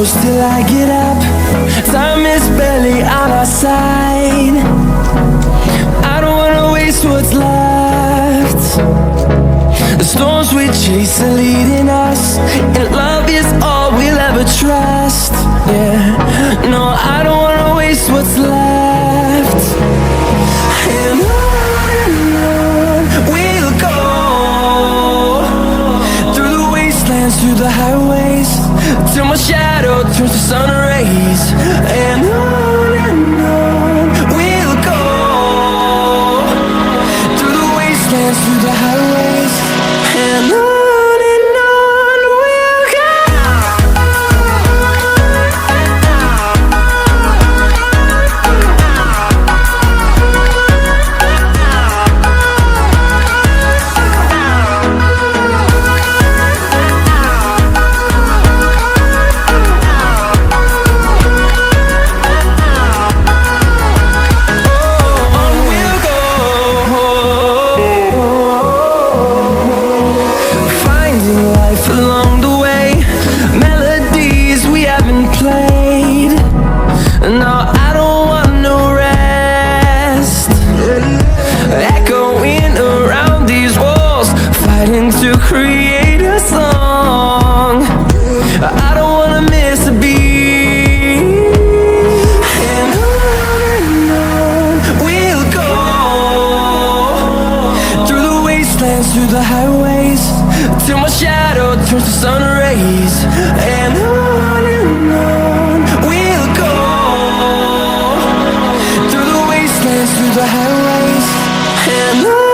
close till I get up. Time is barely on our side. I don't wanna waste what's left. The storms we chase are leading us, and love is all we'll ever trust. Yeah, no, I don't wanna waste what's left. And on we'll go, through the wastelands, through the highways, till my shadow turns to sun rays. And on we'll go, through the wastelands, through the highways, and on we'll go. Along the way, melodies we haven't played. No, I don't want no rest. Echoing around these walls, fighting to create a song. I don't wanna miss a beat. And on we'll go, through the wastelands, through the highways, till my shadow turns to sun rays. And on we'll go, through the wastelands, through the highways, and on.